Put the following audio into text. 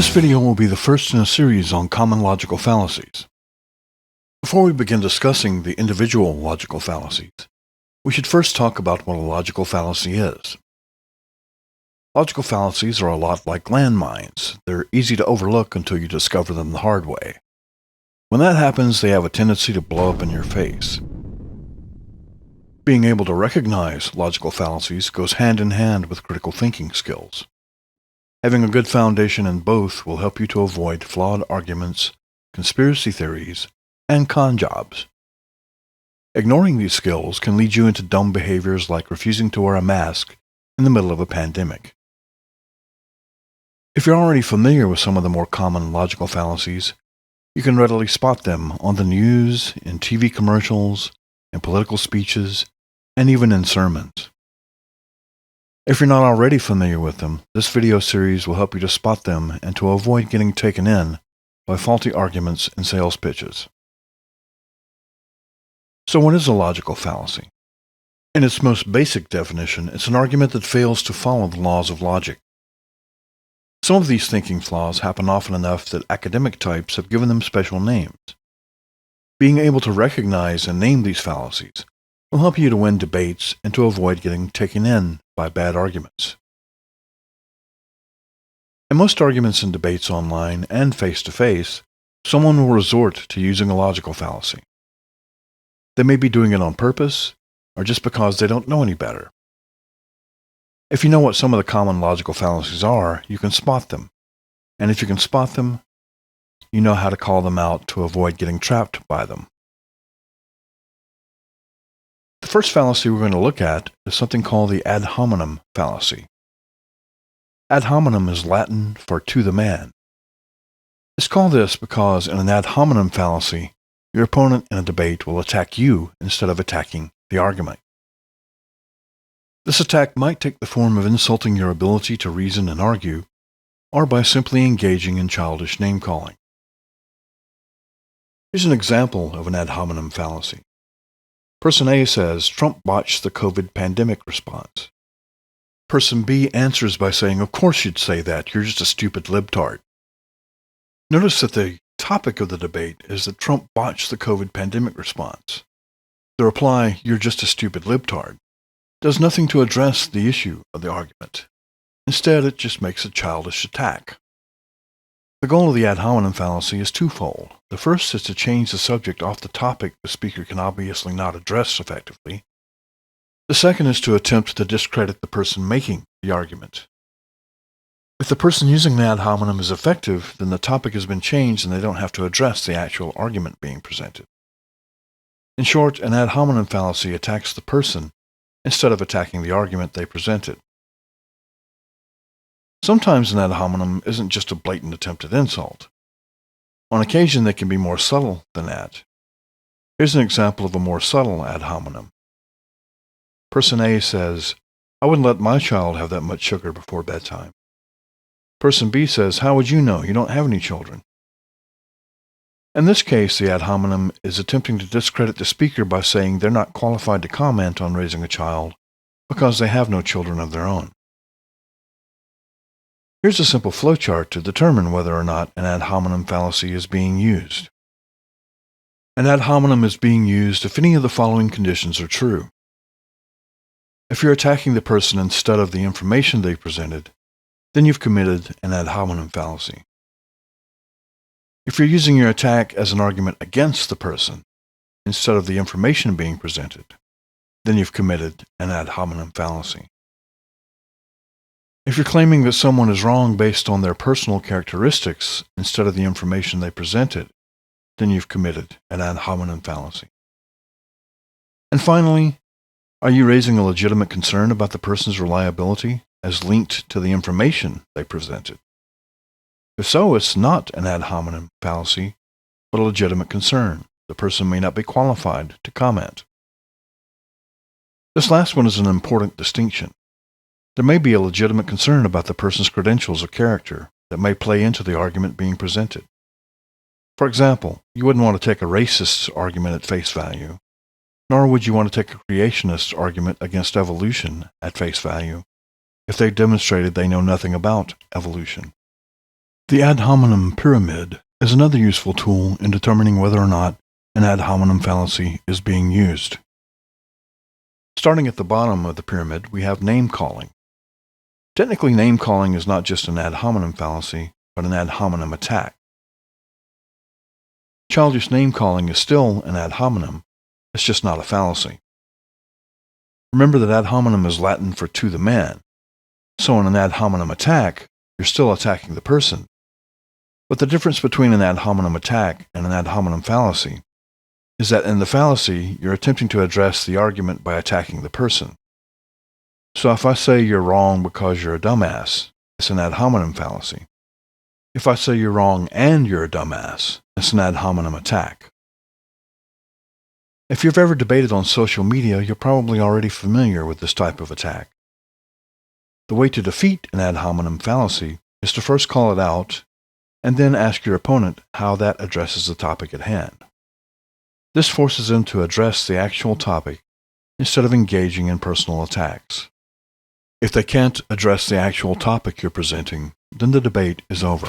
This video will be the first in a series on common logical fallacies. Before we begin discussing the individual logical fallacies, we should first talk about what a logical fallacy is. Logical fallacies are a lot like landmines. They're easy to overlook until you discover them the hard way. When that happens, they have a tendency to blow up in your face. Being able to recognize logical fallacies goes hand in hand with critical thinking skills. Having a good foundation in both will help you to avoid flawed arguments, conspiracy theories, and con jobs. Ignoring these skills can lead you into dumb behaviors like refusing to wear a mask in the middle of a pandemic. If you're already familiar with some of the more common logical fallacies, you can readily spot them on the news, in TV commercials, in political speeches, and even in sermons. If you're not already familiar with them, this video series will help you to spot them and to avoid getting taken in by faulty arguments and sales pitches. So what is a logical fallacy? In its most basic definition, it's an argument that fails to follow the laws of logic. Some of these thinking flaws happen often enough that academic types have given them special names. Being able to recognize and name these fallacies will help you to win debates and to avoid getting taken in by bad arguments. In most arguments and debates online and face-to-face, someone will resort to using a logical fallacy. They may be doing it on purpose, or just because they don't know any better. If you know what some of the common logical fallacies are, you can spot them. And if you can spot them, you know how to call them out to avoid getting trapped by them. The first fallacy we're going to look at is something called the Ad Hominem Fallacy. Ad hominem is Latin for to the man. It's called this because in an ad hominem fallacy, your opponent in a debate will attack you instead of attacking the argument. This attack might take the form of insulting your ability to reason and argue, or by simply engaging in childish name-calling. Here's an example of an ad hominem fallacy. Person A says, Trump botched the COVID pandemic response. Person B answers by saying, of course you'd say that, you're just a stupid libtard. Notice that the topic of the debate is that Trump botched the COVID pandemic response. The reply, you're just a stupid libtard, does nothing to address the issue of the argument. Instead, it just makes a childish attack. The goal of the ad hominem fallacy is twofold. The first is to change the subject off the topic the speaker can obviously not address effectively. The second is to attempt to discredit the person making the argument. If the person using the ad hominem is effective, then the topic has been changed and they don't have to address the actual argument being presented. In short, an ad hominem fallacy attacks the person instead of attacking the argument they presented. Sometimes an ad hominem isn't just a blatant attempt at insult. On occasion, they can be more subtle than that. Here's an example of a more subtle ad hominem. Person A says, I wouldn't let my child have that much sugar before bedtime. Person B says, how would you know? You don't have any children. In this case, the ad hominem is attempting to discredit the speaker by saying they're not qualified to comment on raising a child because they have no children of their own. Here's a simple flowchart to determine whether or not an ad hominem fallacy is being used. An ad hominem is being used if any of the following conditions are true. If you're attacking the person instead of the information they presented, then you've committed an ad hominem fallacy. If you're using your attack as an argument against the person instead of the information being presented, then you've committed an ad hominem fallacy. If you're claiming that someone is wrong based on their personal characteristics instead of the information they presented, then you've committed an ad hominem fallacy. And finally, are you raising a legitimate concern about the person's reliability as linked to the information they presented? If so, it's not an ad hominem fallacy, but a legitimate concern. The person may not be qualified to comment. This last one is an important distinction. There may be a legitimate concern about the person's credentials or character that may play into the argument being presented. For example, you wouldn't want to take a racist's argument at face value, nor would you want to take a creationist's argument against evolution at face value if they demonstrated they know nothing about evolution. The ad hominem pyramid is another useful tool in determining whether or not an ad hominem fallacy is being used. Starting at the bottom of the pyramid, we have name-calling. Technically, name-calling is not just an ad hominem fallacy, but an ad hominem attack. Childish name-calling is still an ad hominem, it's just not a fallacy. Remember that ad hominem is Latin for to the man, so in an ad hominem attack, you're still attacking the person. But the difference between an ad hominem attack and an ad hominem fallacy is that in the fallacy, you're attempting to address the argument by attacking the person. So if I say you're wrong because you're a dumbass, it's an ad hominem fallacy. If I say you're wrong and you're a dumbass, it's an ad hominem attack. If you've ever debated on social media, you're probably already familiar with this type of attack. The way to defeat an ad hominem fallacy is to first call it out and then ask your opponent how that addresses the topic at hand. This forces them to address the actual topic instead of engaging in personal attacks. If they can't address the actual topic you're presenting, then the debate is over.